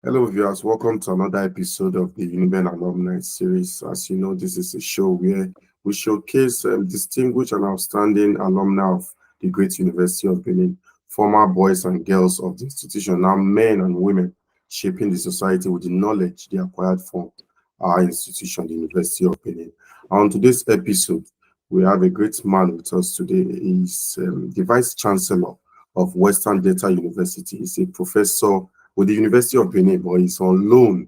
Hello, viewers. Welcome to another episode of the Uniben Alumni Series. As you know, this is a show where we showcase distinguished and outstanding alumni of the great University of Benin, former boys and girls of the institution, now men and women shaping the society with the knowledge they acquired from our institution, the University of Benin. On today's episode, we have a great man with us today. He's the Vice Chancellor of Western Delta University. He's a professor with the University of Benin, but he's on loan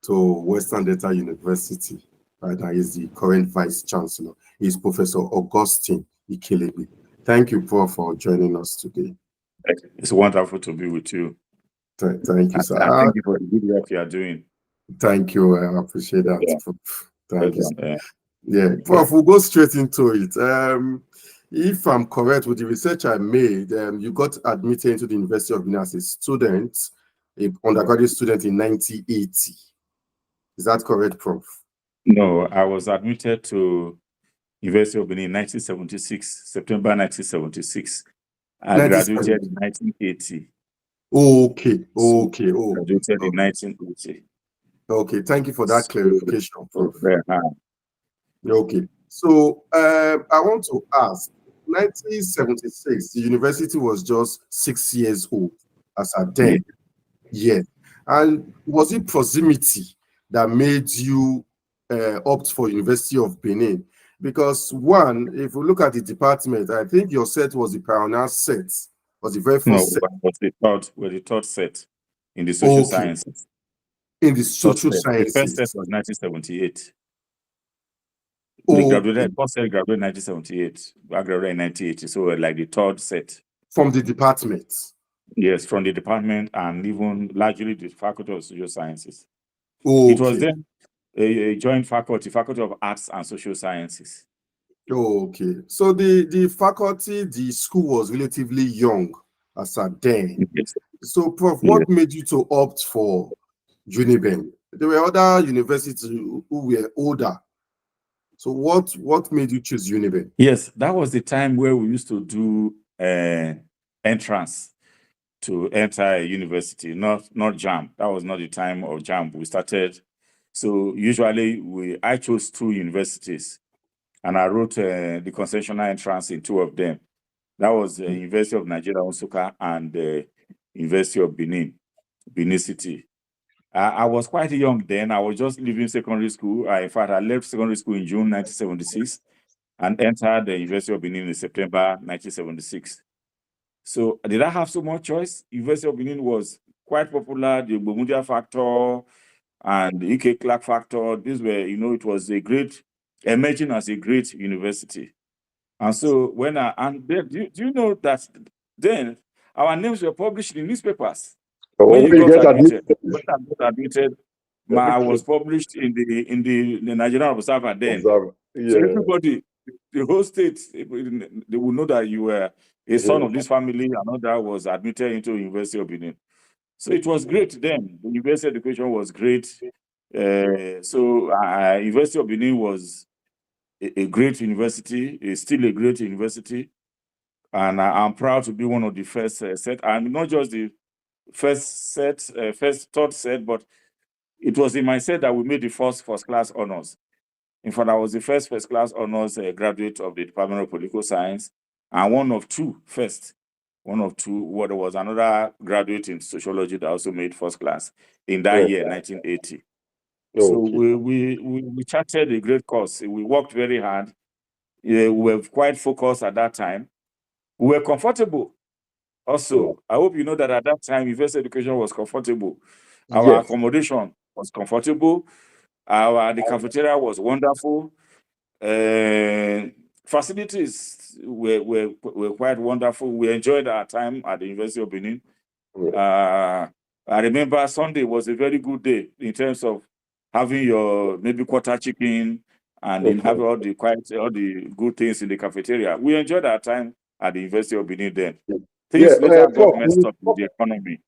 to Western Delta University. Right now, he's the current Vice Chancellor. He's Professor Augustine Ikelegbe. Thank you, Prof, for joining us today. It's wonderful to be with you. Thank you, sir. Thank you for the good work you are doing. Thank you. I appreciate that, Yeah. Prof. Thank you. Yeah. Yeah, Prof, we'll go straight into it. If I'm correct with the research I made, you got admitted into the University of Benin as a student, an undergraduate student in 1980. Is that correct, Prof? No, I was admitted to University of Benin in 1976, September 1976. I graduated in 1980. Okay. Graduated in 1980. Okay, thank you for that clarification, Prof. Okay, so I want to ask, 1976, the university was just 6 years old as at then. Yeah. And was it proximity that made you opt for University of Benin? Because one, if we look at the department, I think your set was the pioneer set, was the very first set. Was the third set in the social sciences. In the social sciences. The first set was 1978. First set graduated in 1978. I graduated in 1980, so like the third set. From the department? Yes, from the department and even largely the Faculty of Social Sciences. It was then a joint faculty of Arts and Social Sciences. Okay, so the faculty, the school was relatively young as at then. Yes. So, Prof, what made you to opt for Uniben? There were other universities who were older. So what made you choose Uniben? Yes, that was the time where we used to do entrance to enter a university, not JAMB. That was not the time of JAMB. We started. So usually I chose 2 universities, and I wrote the concessional entrance in 2 of them. That was the University of Nigeria, Nsukka, and the University of Benin City. I was quite young then. I was just leaving secondary school. In fact, I left secondary school in June 1976 and entered the University of Benin in September 1976. So did I have so much choice? University of Benin was quite popular. The Bomundia factor and the UK Clark factor. These were, it was emerging as a great university. And so do you know that then our names were published in newspapers? When you got admitted, I was published in the Nigerian Observer then. So everybody, the whole state, they will know that you were a son of this family, another was admitted into University of Benin. So it was great then. The university education was great. University of Benin was a great university. It's still a great university. And I'm proud to be one of the first set. And not just the third set, but it was in my set that we made the first class honors. In fact, I was the first class honors graduate of the Department of Political Science, and one of two. There was another graduate in sociology that also made first class in that year, 1980. So we charted a great course. We worked very hard. We were quite focused at that time. We were comfortable. Also, I hope you know that at that time, university education was comfortable. Our accommodation was comfortable. The cafeteria was wonderful. Facilities were quite wonderful. We enjoyed our time at the University of Benin. I remember Sunday was a very good day in terms of having your maybe quarter chicken and then having all the good things in the cafeteria. We enjoyed our time at the University of Benin then. Things later got messed up with the economy.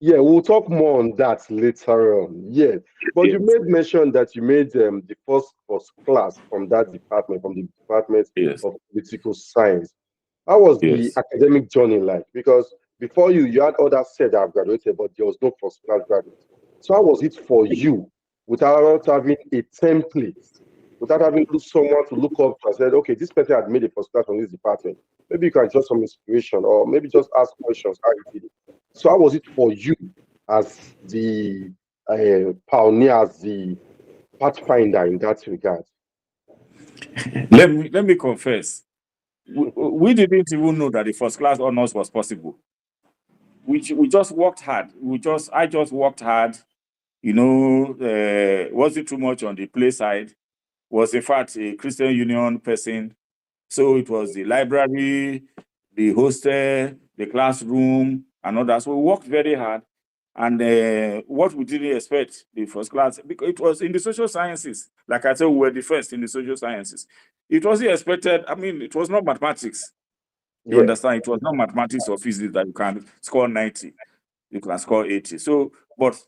Yeah, we'll talk more on that later on. Yeah, but you made mention that you made the first class from that department, from the Department of Political Science. How was the academic journey like? Because before you had others said that have graduated, but there was no first class graduate. So how was it for you without having a template, without having someone to look up to and said, okay, this person had made a first class from this department. Maybe you can just some inspiration or maybe just ask questions how you did it. So how was it for you as the pioneer, as the pathfinder in that regard? Let me confess. We didn't even know that the first class honors was possible. We just worked hard. I just worked hard. You know, wasn't too much on the play side. Was in fact a Christian Union person. So it was the library, the hostel, the classroom, and all that. So we worked very hard. And what we didn't expect, the first class, because it was in the social sciences. Like I said, we were the first in the social sciences. It wasn't expected. I mean, it was not mathematics. You understand? It was not mathematics or physics that you can score 90. You can score 80. So, but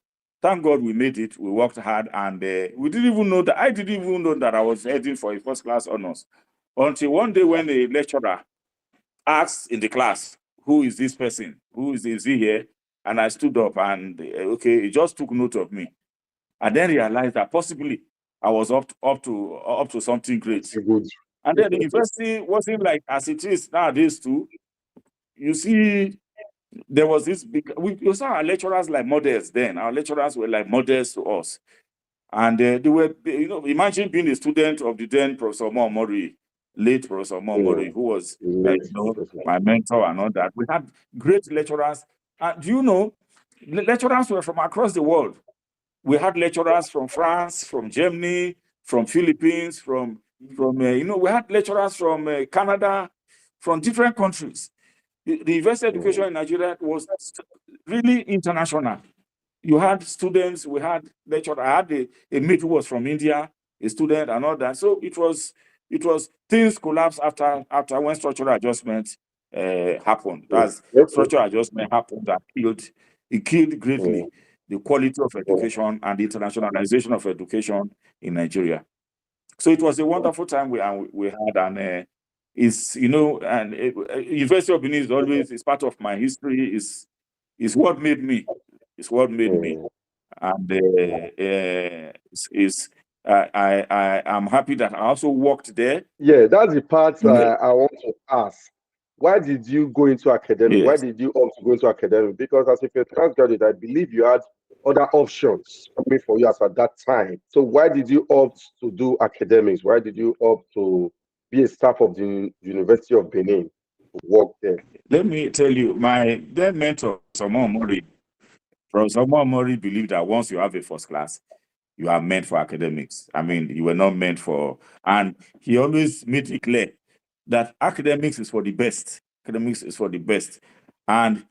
thank God we made it. We worked hard, and we didn't even know that. I didn't even know that I was heading for a first class honors until one day when a lecturer asked in the class, "Who is this person? Is he here?" And I stood up, and okay, he just took note of me, and then realized that possibly I was up to something great. Good. And then the university wasn't like as it is nowadays too. You see, there was this big. We saw our lecturers like models then. Our lecturers were like models to us, and they were, you know, imagine being a student of the then Professor Mori, late Professor Mori, who was you know, my mentor and all that. We had great lecturers. Do you know, lecturers were from across the world. We had lecturers from France, from Germany, from Philippines, from you know, we had lecturers from Canada, from different countries. The university education in Nigeria was really international. You had students, we had lecturers. I had a mate who was from India, a student, and all that. So it was things collapsed after when structural adjustment happened. That's structural adjustment happened that killed greatly the quality of education and the internationalization of education in Nigeria. So it was a wonderful time we had, and it's, you know, and University of Benin is always part of my history. Is what made me. It's what made me, and I'm happy that I also worked there. Yeah, that's the part I want to ask. Why did you go into academic? Yes. Why did you opt to go into academic? Because as a first graduate, I believe you had other options coming for you as at that time. So why did you opt to do academics? Why did you opt to be a staff of the University of Benin to work there? Let me tell you, my then mentor, Professor Mori, believed that once you have a first class, you are meant for academics. I mean, you were not meant for, and he always made it clear that academics is for the best. Academics is for the best. And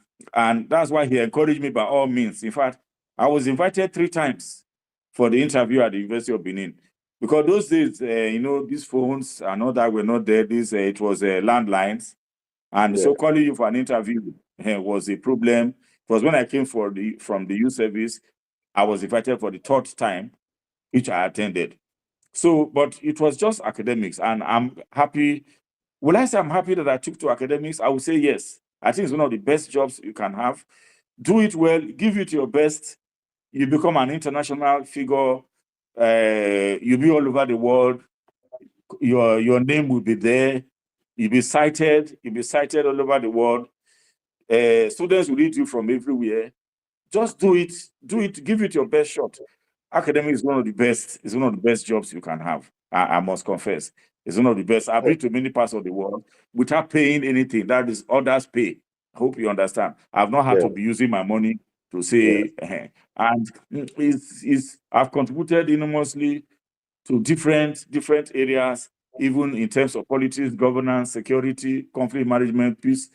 that's why he encouraged me by all means. In fact, I was invited 3 times for the interview at the University of Benin. Because those days, you know, these phones and all that were not there. It was landlines. And so calling you for an interview was a problem. It was when I came from the youth service, I was invited for the 3rd time, which I attended. So, but it was just academics, and I'm happy. Will I say I'm happy that I took to academics? I would say yes. I think it's one of the best jobs you can have. Do it well, give it your best. You become an international figure. You'll be all over the world. Your name will be there. You'll be cited. You'll be cited all over the world. Students will read you from everywhere. Just do it. Do it. Give it your best shot. Academic is one of the best. It's one of the best jobs you can have. I must confess. It's one of the best. I've been to many parts of the world without paying anything. That is others pay. I hope you understand. I've not had to be using my money to say, and I've contributed enormously to different areas, even in terms of politics, governance, security, conflict management, peace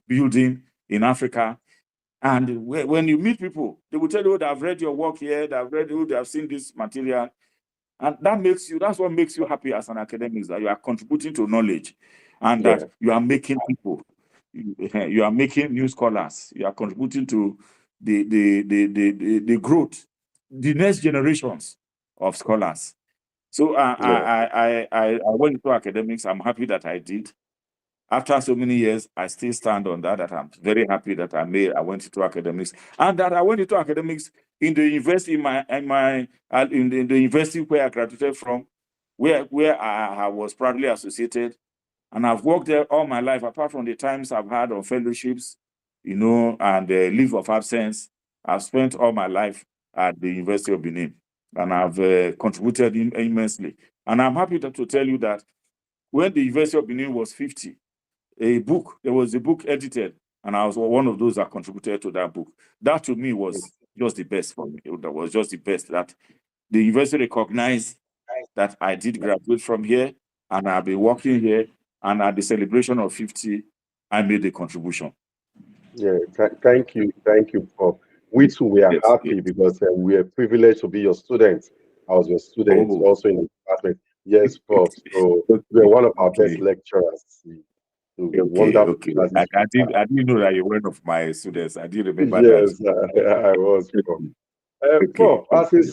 building in Africa. And when you meet people, they will tell you that I've read your work here, they have seen this material. And that's what makes you happy as an academic, that you are contributing to knowledge and that you are making people, you are making new scholars, you are contributing to the growth, the next generations of scholars. So I went into academics. I'm happy that I did. After so many years, I still stand on that I'm very happy that I went into academics, and that I went into academics in the university, in the university where I graduated from, where I was proudly associated, and I've worked there all my life. Apart from the times I've had on fellowships, and leave of absence, I've spent all my life at the University of Benin, and I've contributed immensely. And I'm happy to tell you that when the University of Benin was 50, there was a book edited, and I was one of those that contributed to that book. That to me was just the best for me. That was just the best, that the university recognized that I did graduate from here, and I've been working here, and at the celebration of 50, I made a contribution. Yeah, thank you, Prof. We too, we are happy because we are privileged to be your students. I was your student also in the department. Yes, Prof. So you are one of our best lecturers. Wonderful. I didn't know that you were one of my students. I didn't remember that. Yes, I was, Prof. Prof, as a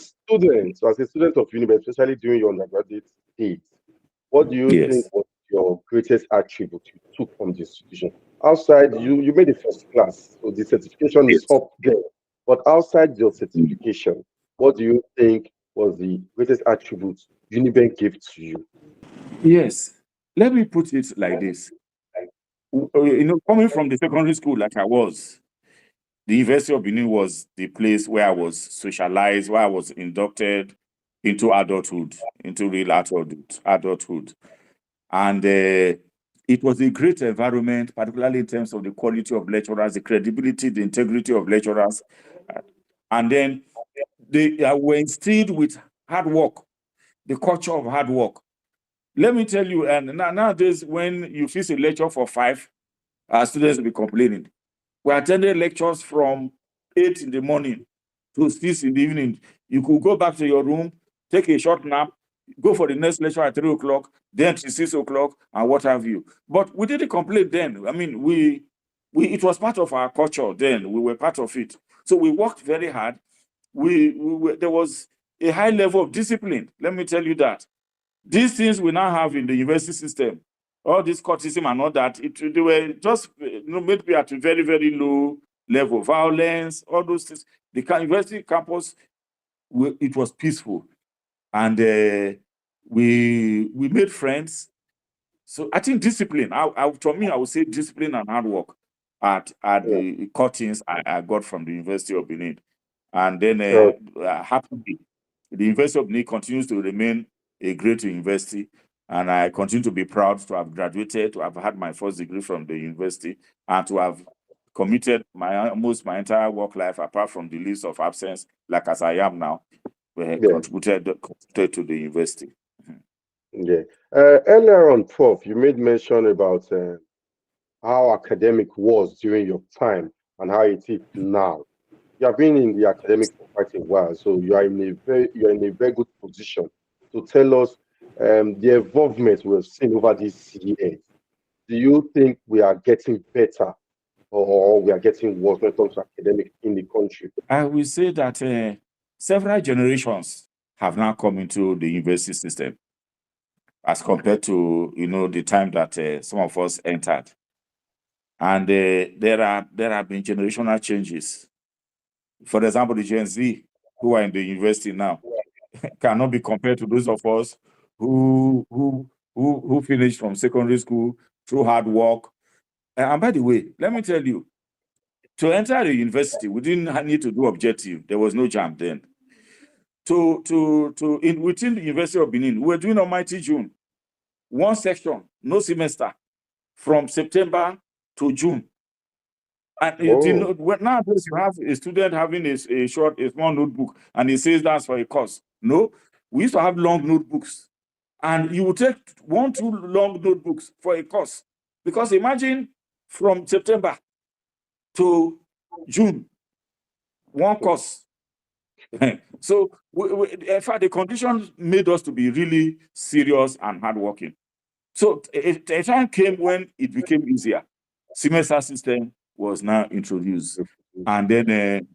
student of Uniben, especially during your undergraduate days, what do you think was your greatest attribute you took from the institution? Outside, you made the first class, so the certification is up there. But outside your certification, what do you think was the greatest attribute Uniben gave to you? Yes, let me put it like this. Coming from the secondary school like I was, the University of Benin was the place where I was socialized, where I was inducted into adulthood, into real adulthood. And it was a great environment, particularly in terms of the quality of lecturers, the credibility, the integrity of lecturers. And then they were instilled with hard work, the culture of hard work. Let me tell you, and nowadays, when you fix a lecture for 5, our students will be complaining. We attended lectures from 8 in the morning to 6 in the evening. You could go back to your room, take a short nap, go for the next lecture at 3 o'clock, then to 6 o'clock, and what have you. But we didn't complain then. I mean, it was part of our culture then. We were part of it. So we worked very hard. There was a high level of discipline. Let me tell you that. These things we now have in the university system, all this courtism and all that, they were just maybe at a very, very low level. Violence, all those things. The university campus, it was peaceful. And we made friends. So I think discipline, for me, I would say discipline and hard work at the cuttings I got from the University of Benin. And then happily, the University of Benin continues to remain a great university, and I continue to be proud to have graduated, to have had my first degree from the university, and to have committed almost my entire work life, apart from the leaves of absence, like as I am now, contributed to the university. Yeah. Earlier on, Prof, you made mention about how academic was during your time and how it is now. You have been in the academic for quite a while, so you are in a very good position to tell us the involvement we've seen over these years. Do you think we are getting better or we are getting worse when it comes to academic in the country? I will say that several generations have now come into the university system as compared to the time that some of us entered. And there have been generational changes. For example, the Gen Z who are in the university now cannot be compared to those of us who finished from secondary school through hard work. And by the way, let me tell you, to enter the university, we didn't need to do objective. There was no JAM then. Within the University of Benin, we were doing Almighty June, one section, no semester, from September to June. And nowadays you have a student having a small notebook, and he says that's for a course. No, we used to have long notebooks, and you would take 1-2 long notebooks for a course. Because imagine from September to June, one course. So in fact, the conditions made us to be really serious and hardworking. So a time came when it became easier. Semester system was now introduced, and then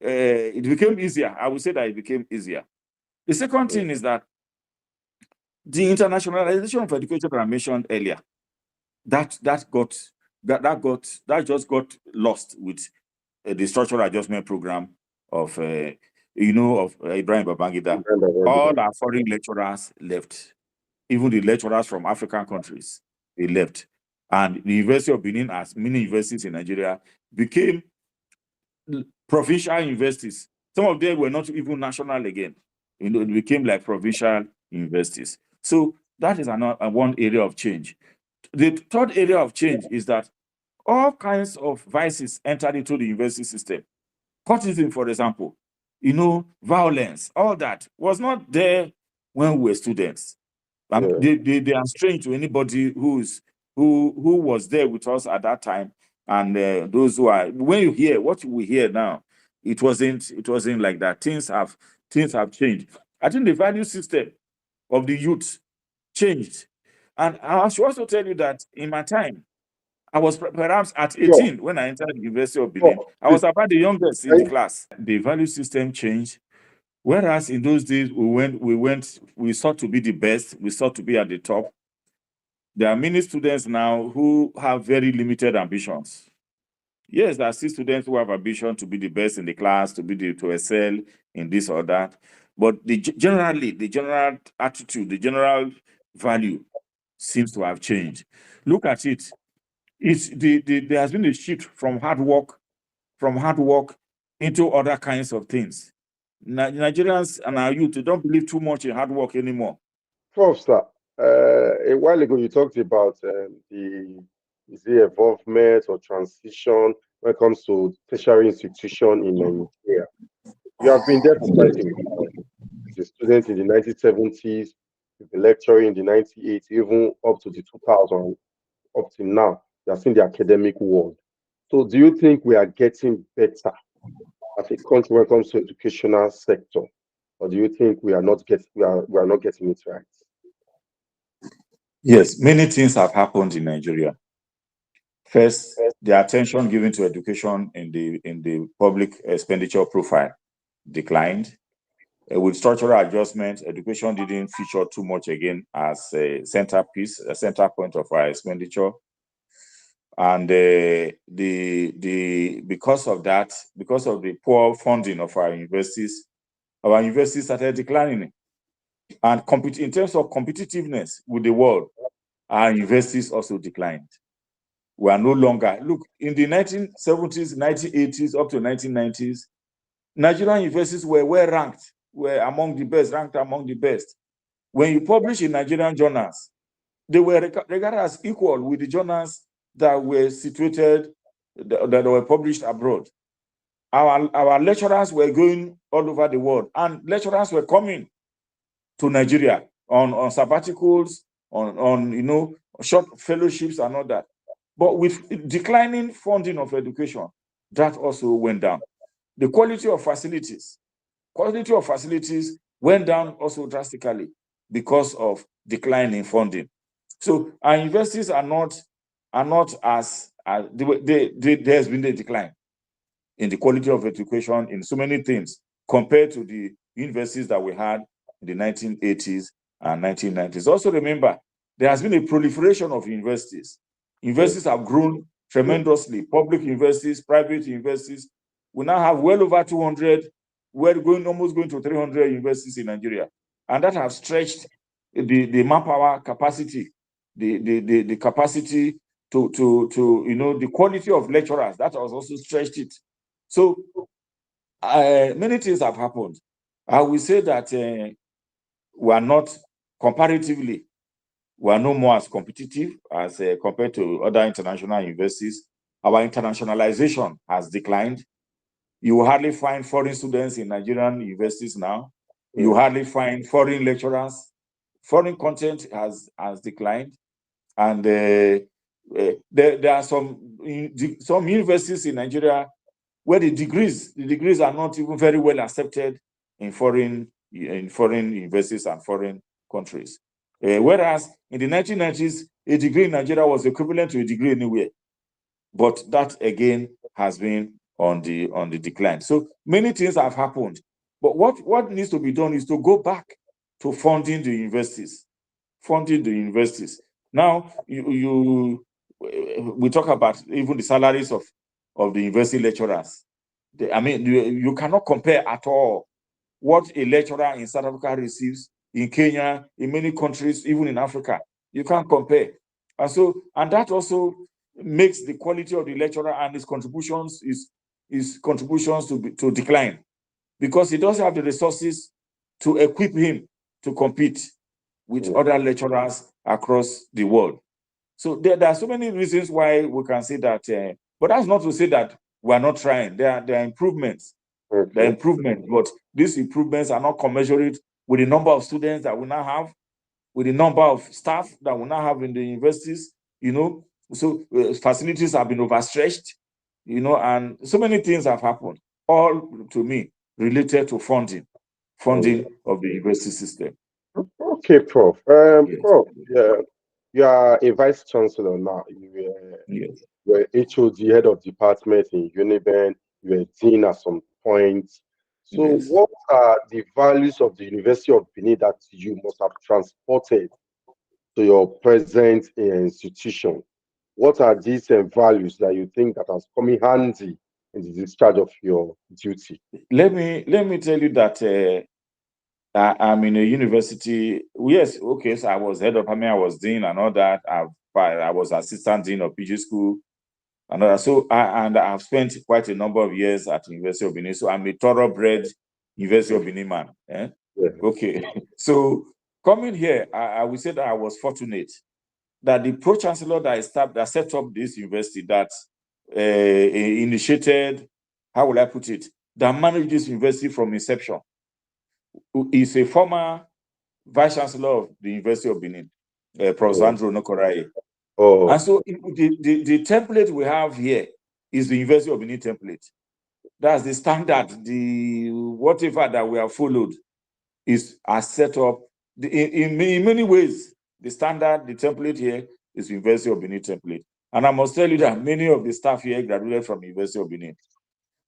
it became easier. I would say that it became easier. The second thing is that the internationalization of education that I mentioned earlier, that just got lost with the structural adjustment program of Ibrahim Babangida, all our foreign lecturers left. Even the lecturers from African countries, they left. And the University of Benin, as many universities in Nigeria, became provincial universities. Some of them were not even national again. It became like provincial universities. So that is one area of change. The third area of change is that all kinds of vices entered into the university system. Cultism, for example, violence, all that was not there when we were students. They are strange to anybody who was there with us at that time, and those who are. When you hear what we hear now, it wasn't like that. Things have changed. I think the value system of the youth changed, and I should also tell you that in my time, I was perhaps at 18 when I entered the University of Benin. I was about the youngest in the class. The value system changed. Whereas in those days, we sought to be the best, we sought to be at the top. There are many students now who have very limited ambitions. Yes, there are still students who have ambition to be the best in the class, to excel in this or that. But the general attitude, the general value seems to have changed. Look at it. There has been a shift from hard work into other kinds of things. Nigerians and our youth don't believe too much in hard work anymore. Prof, sir, a while ago you talked about the involvement or transition when it comes to tertiary institution in Nigeria. You have been there for quite some time. As a student in the 1970s, you've been lecturing in the 1980s, even up to the 2000s, up to now. You have seen the academic world. So do you think we are getting better as a country when it comes to educational sector? Or do you think we are not getting it right? Yes, many things have happened in Nigeria. First, the attention given to education in the public expenditure profile declined. With structural adjustments, education didn't feature too much again as a centerpiece, a center point of our expenditure. And because of the poor funding of our universities started declining. And in terms of competitiveness with the world, our universities also declined. We are no longer, look, in the 1970s, 1980s, up to 1990s, Nigerian universities were well ranked, were ranked among the best. When you publish in Nigerian journals, they were regarded as equal with the journals that were situated, that were published abroad. Our lecturers were going all over the world, and lecturers were coming to Nigeria on sabbaticals, on short fellowships and all that. But with declining funding of education, that also went down. The quality of facilities went down also drastically because of declining funding. So our universities are not as there has been a decline in the quality of education in so many things compared to the universities that we had in the 1980s and 1990s. Also remember, there has been a proliferation of universities. Universities have grown tremendously. Public universities, private universities. We now have well over 200. We're almost going to 300 universities in Nigeria. And that has stretched the manpower capacity, the capacity to the quality of lecturers. That has also stretched it. So many things have happened. I will say that we are not comparatively, we are no more as competitive as compared to other international universities. Our internationalization has declined. You will hardly find foreign students in Nigerian universities now. You hardly find foreign lecturers. Foreign content has declined. And there are some universities in Nigeria where the degrees are not even very well accepted in foreign universities and foreign countries. Whereas in the 1990s, a degree in Nigeria was equivalent to a degree anywhere. But that again has been on the decline. So many things have happened. But what needs to be done is to go back to funding the universities. Now, we talk about even the salaries of the university lecturers. you cannot compare at all what a lecturer in South Africa receives, in Kenya, in many countries, even in Africa. You can't compare. And that also makes the quality of the lecturer and his contributions to decline, because he doesn't have the resources to equip him to compete with other lecturers across the world. So there are so many reasons why we can say that, but that's not to say that we are not trying. There are improvements. There are improvements, but these improvements are not commensurate with the number of students that we now have, with the number of staff that we now have in the universities, So facilities have been overstretched, and so many things have happened, all to me related to funding of the university system. Okay, Prof. Yes. Prof, you are a vice chancellor now. You were HOD, head of department in Uniben. You were dean at some point. So, what are the values of the University of Benin that you must have transported to your present institution? What are these values that you think that has come in handy in the discharge of your duty? Let me tell you that I'm in a university. Yes, okay. So I was head of I was dean and all that. I was assistant dean of PG school and all that. So I've spent quite a number of years at the University of Benin. So I'm a thoroughbred University of Benin man. Okay. So coming here, I would say that I was fortunate that the pro-chancellor that set up this university, that initiated, how will I put it, that managed this university from inception, is a former vice chancellor of the University of Benin, Prof. Andrew Nokoraye. And so the template we have here is the University of Benin template. That's the standard, the whatever that we have followed is set up. In many ways, the standard, the template here is the University of Benin template. And I must tell you that many of the staff here graduated from the University of Benin.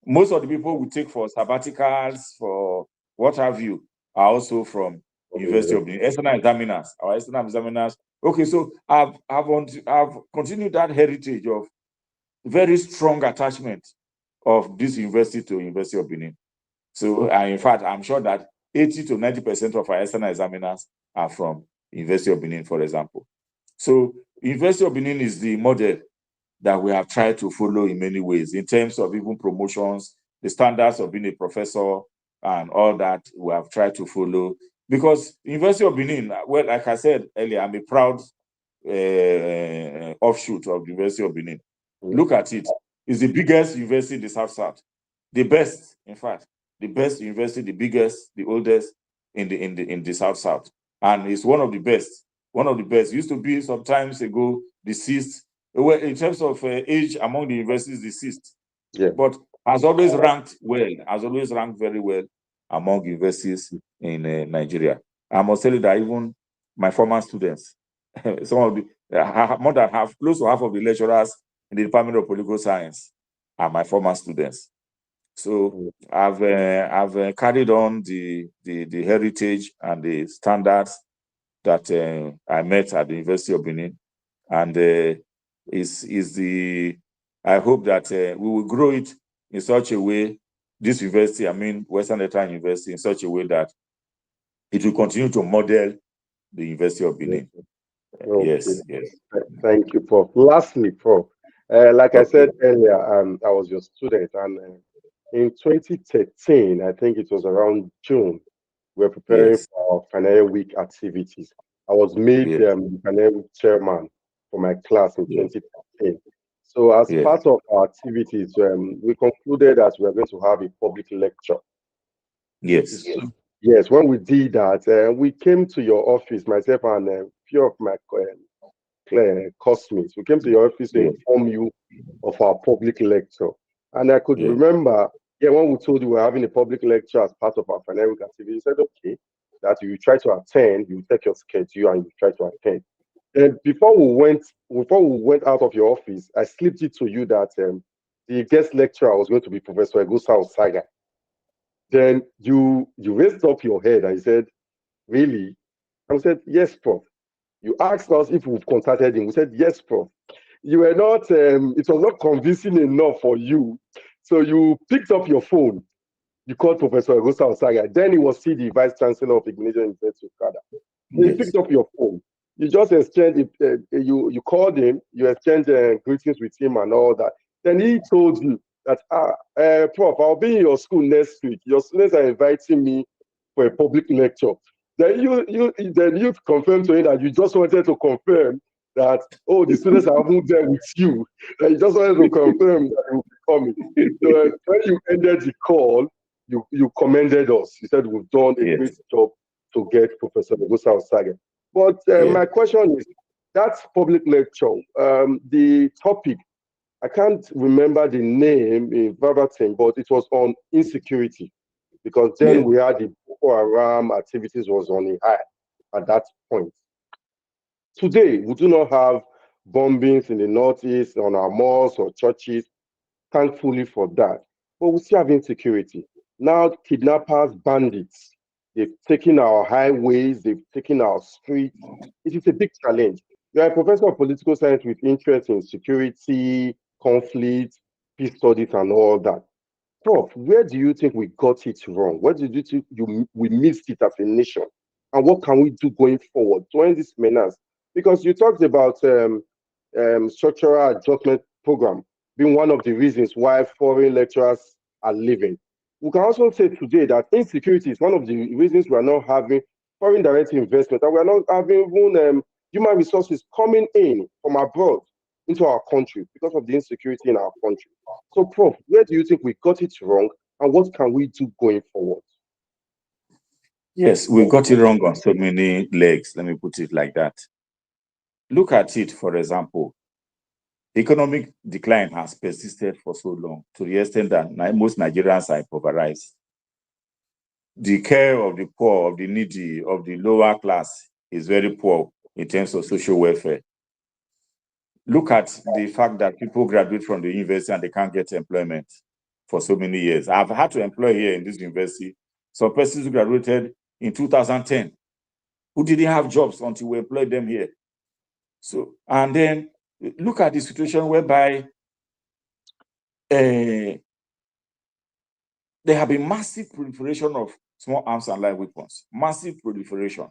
Most of the people we take for sabbaticals, for what have you, are also from University of Benin. Our external examiners. Okay, so I've continued that heritage of very strong attachment of this university to University of Benin. So, in fact, I'm sure that 80 to 90% of our external examiners are from University of Benin, for example. So, University of Benin is the model that we have tried to follow in many ways, in terms of even promotions, the standards of being a professor, and all that we have tried to follow. Because University of Benin, well, like I said earlier, I'm a proud offshoot of the University of Benin. Look at it. It's the biggest university in the South-South. The best, in fact, the best university, the biggest, the oldest in the South-South. And it's one of the best. One of the best. It used to be some times ago deceased. Well, in terms of age among the universities, deceased. But has always ranked well, has always ranked very well among universities in Nigeria. I must tell you that even my former students, some of the more than half, close to half of the lecturers in the Department of Political Science are my former students. So I've carried on the heritage and the standards that I met at the University of Benin, and I hope that we will grow it in such a way, this university, Western Eastern University, in such a way that it will continue to model the University of Benin. Yes. Thank you, Prof. Lastly, Prof, like I said earlier, I was your student, and in 2013, I think it was around June, we were preparing for our final week activities. I was made final week chairman for my class in 2013. So as part of our activities, we concluded that we were going to have a public lecture. Yes, when we did that, we came to your office, myself and a few of my classmates. We came to your office to inform you of our public lecture. And I could remember, when we told you we were having a public lecture as part of our final week activity, you said, okay, that you try to attend, you take your schedule and you try to attend. And before we went out of your office, I slipped it to you that the guest lecturer was going to be Professor Egusa Osaga. Then you raised up your head and you said, really? And we said, yes, Prof. You asked us if we've contacted him. We said, yes, Prof. You were not, it was not convincing enough for you So you picked up your phone, you called Professor Oghara, then he was still the Vice Chancellor of Ignition University of Oghara. Then you picked up your phone. You just exchanged, you called him, you exchanged greetings with him and all that. Then he told you that, Prof, I'll be in your school next week. Your students are inviting me for a public lecture. Then you confirmed to him that you just wanted to confirm that, oh, the students are even there with you. That you just wanted to confirm that you will be coming. So when you ended the call, you commended us. You said we've done a great job to get Professor Oghara. But my question is, that public lecture, the topic, I can't remember the name in verbatim, but it was on insecurity, because then we had the Boko Haram activities was on a high at that point. Today, we do not have bombings in the Northeast on our mosques or churches, thankfully for that. But we still have insecurity. Now, kidnappers, bandits, they've taken our highways, they've taken our streets. It is a big challenge. You're a professor of political science with interest in security, conflict, peace studies, and all that. Prof, where do you think we got it wrong? Where do you think we missed it as a nation? And what can we do going forward to end this menace? Because you talked about structural adjustment program being one of the reasons why foreign lecturers are leaving. We can also say today that insecurity is one of the reasons we are not having foreign direct investment, and we are not having even human resources coming in from abroad into our country because of the insecurity in our country. So, Prof, where do you think we got it wrong, and what can we do going forward? Yes, we got it wrong on so many legs. Let me put it like that. Look at it, for example. Economic decline has persisted for so long, to the extent that most Nigerians are impoverished. The care of the poor, of the needy, of the lower class is very poor in terms of social welfare. Look at the fact that people graduate from the university and they can't get employment for so many years. I've had to employ here in this university some persons who graduated in 2010 who didn't have jobs until we employed them here. So, and then look at the situation whereby there have been massive proliferation of small arms and light weapons, massive proliferation.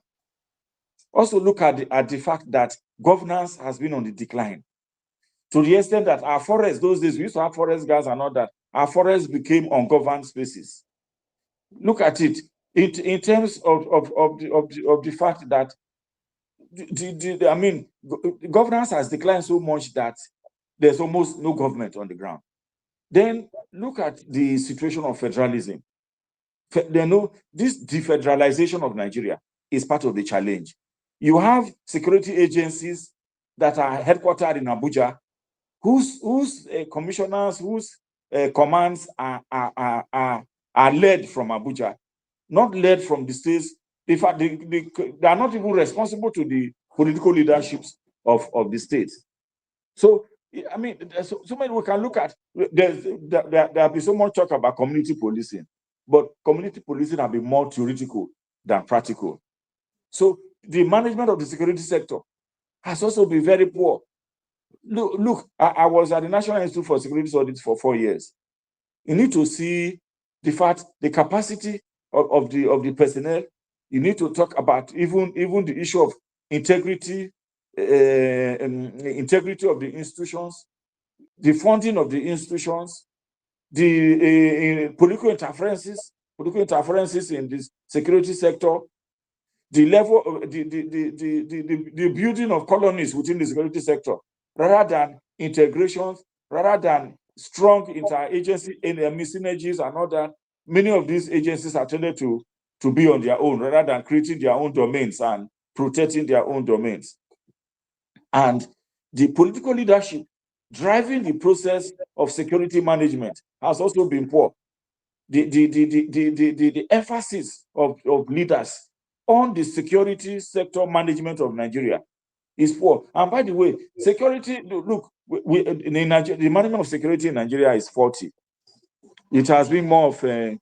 Also look at the fact that governance has been on the decline, to the extent that our forests, those days, we used to have forest guards and all that, our forests became ungoverned spaces. Look at it in terms of the fact that governance has declined so much that there's almost no government on the ground. Then look at the situation of federalism. This defederalization of Nigeria is part of the challenge. You have security agencies that are headquartered in Abuja, whose commissioners, whose commands are led from Abuja, not led from the states. In fact, they are not even responsible to the political leaderships of the states. So, I mean, there's so many we can look at. There have been so much talk about community policing, but community policing have been more theoretical than practical. So the management of the security sector has also been very poor. Look, I was at the National Institute for Security Studies for 4 years. You need to see the capacity of the personnel. You need to talk about even the issue of integrity, integrity of the institutions, the funding of the institutions, the political interferences in this security sector, the level of the building of colonies within the security sector, rather than integrations, rather than strong interagency synergies and all that. Many of these agencies are tended to be on their own, rather than creating their own domains and protecting their own domains. And the political leadership driving the process of security management has also been poor. The emphasis of leaders on the security sector management of Nigeria is poor. And by the way, security, look, in Nigeria, the management of security in Nigeria is faulty. It has been more of a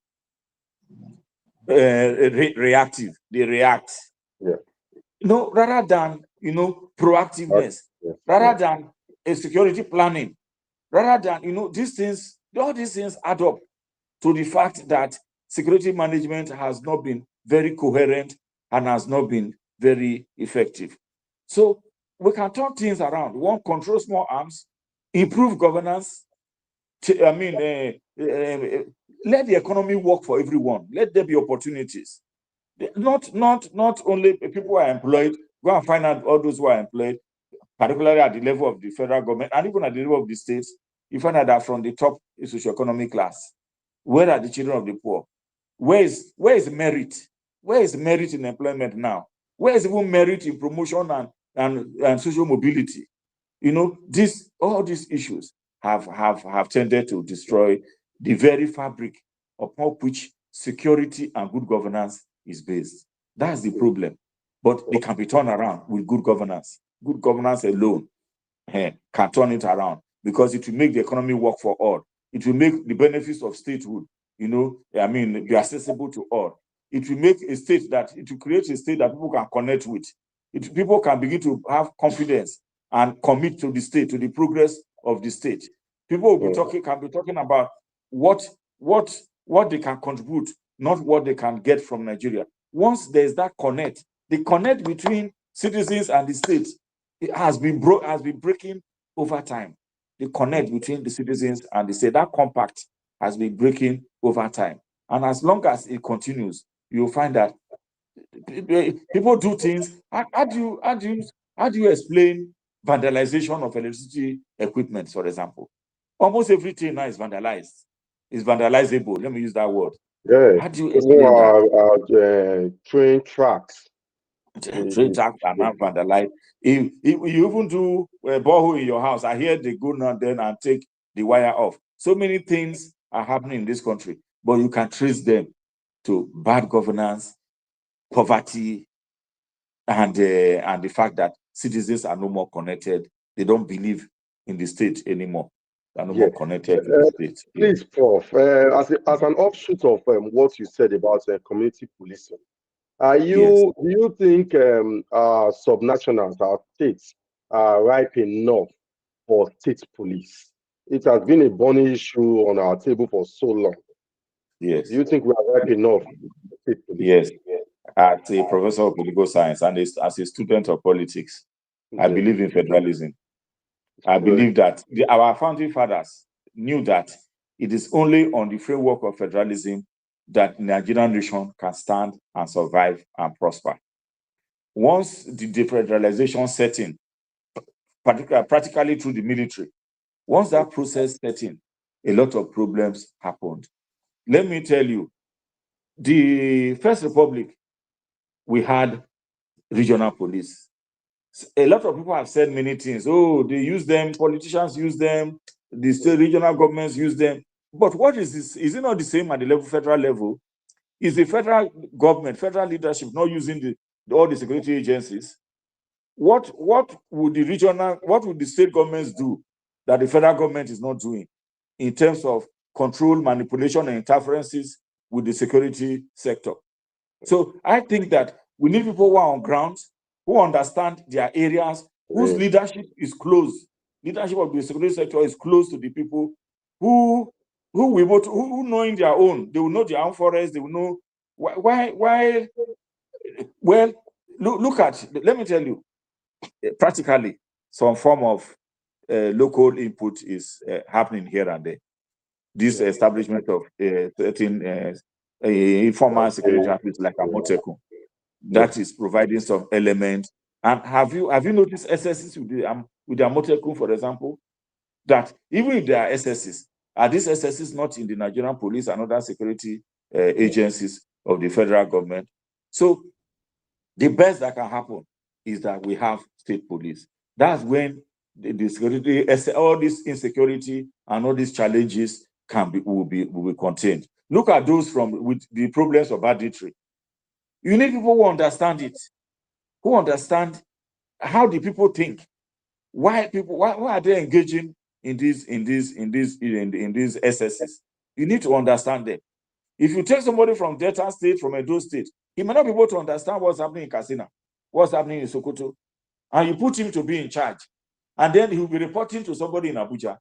reactive. They react. Yeah. Rather than proactiveness, rather than a security planning, rather than these things All these things add up to the fact that security management has not been very coherent and has not been very effective. So we can turn things around. One, control small arms, improve governance. Let the economy work for everyone. Let there be opportunities. Not only people who are employed. Go and find out all those who are employed, particularly at the level of the federal government and even at the level of the states. You find out that from the top socioeconomic class. Where are the children of the poor? Where is merit? Where is merit in employment now? Where is even merit in promotion and social mobility? All these issues have tended to destroy the very fabric upon which security and good governance is based. That's the problem. But they can be turned around with good governance. Good governance alone can turn it around, because it will make the economy work for all. It will make the benefits of statehood, be accessible to all. It will make a state that, it will create a state that people can connect with. People can begin to have confidence and commit to the state, to the progress of the state. People will can be talking about what they can contribute, not what they can get from Nigeria. Once there's that connect, the connect between citizens and the state, it has been breaking over time. The connect between the citizens and the state, that compact has been breaking over time. And as long as it continues, you'll find that people do things. How do you explain vandalization of electricity equipment, for example? Almost everything now is vandalized. Is vandalizable. Let me use that word. Yeah. How do you explain that? Train tracks. Train tracks are not vandalized. If you even do a borehole in your house, I hear they go now then and take the wire off. So many things are happening in this country, but you can trace them to bad governance, poverty, and the fact that citizens are no more connected. They don't believe in the state anymore. They are no more connected to the state. Please, Prof, as an offshoot of what you said about community policing, do you think subnationals, our states, are ripe enough for state police? It has been a burning issue on our table for so long. Yes. Do you think we are ripe enough for state police? Yes. As a professor of political science and as a student of politics, I believe in federalism. I believe that our founding fathers knew that it is only on the framework of federalism that the Nigerian nation can stand and survive and prosper. Once the defederalization set in, practically through the military, once that process set in, a lot of problems happened. Let me tell you, the First Republic, we had regional police. A lot of people have said many things. Oh, they use them, politicians use them, the state regional governments use them. But what is this? Is it not the same at the federal level? Is the federal government, federal leadership not using all the security agencies? What would the state governments do that the federal government is not doing in terms of control, manipulation, and interferences with the security sector? So I think that we need people who are on ground, who understand their areas, whose leadership is close. Leadership of the security sector is close to the people who know their own. They will know their own forest. They will know why. Well, look at. Let me tell you, practically, some form of local input is happening here and there. This establishment of 13 informal security outfits like Amotekun, that is providing some element. And have you noticed SSs with the Amotekun, for example, that even if there are SSs, are these SSs not in the Nigerian police and other security agencies of the federal government? So the best that can happen is that we have state police. That's when the security, all this insecurity and all these challenges will be contained. Look at those with the problems of banditry. You need people who understand it, who understand how the people think. Why are they engaging in these SSs? You need to understand them. If you take somebody from Delta State, from Edo State, he may not be able to understand what's happening in Katsina, what's happening in Sokoto, and you put him to be in charge, and then he will be reporting to somebody in Abuja.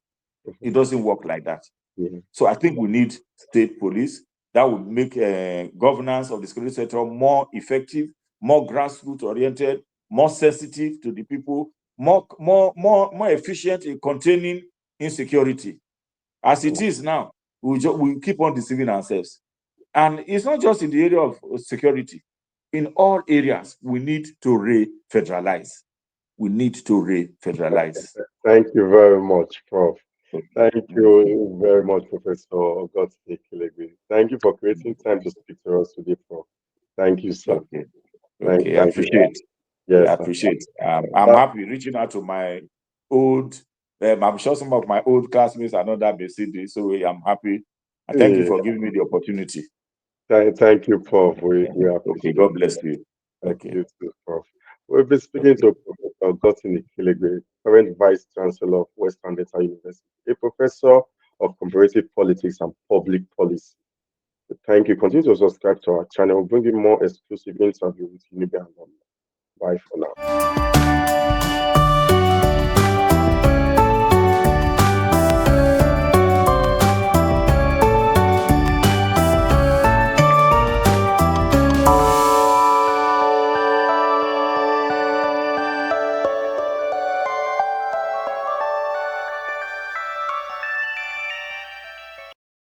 It doesn't work like that. Yeah. So I think we need state police that would make governance of the security sector more effective, more grassroots oriented, more sensitive to the people, more efficient in containing insecurity. As it is now, we keep on deceiving ourselves. And it's not just in the area of security. In all areas, we need to re-federalize. We need to re-federalize. Thank you very much, Prof. Thank you very much, Professor Augustine Ikelegbe. Thank you for creating time to speak to us today, Prof. Thank you, sir. Okay, I appreciate. Yes, I appreciate. I'm happy reaching out to my old. I'm sure some of my old classmates are not that busy, so I'm happy. I thank you for giving me the opportunity. Thank you, Prof. We appreciate. Okay, God bless you. Thank you too, Prof. We'll be speaking to Professor Augustine Ikelegbe, current Vice Chancellor of Western Delta University, a professor of comparative politics and public policy. Thank you. Continue to subscribe to our channel. We'll bring you more exclusive interviews with Uniben alumni. Bye for now.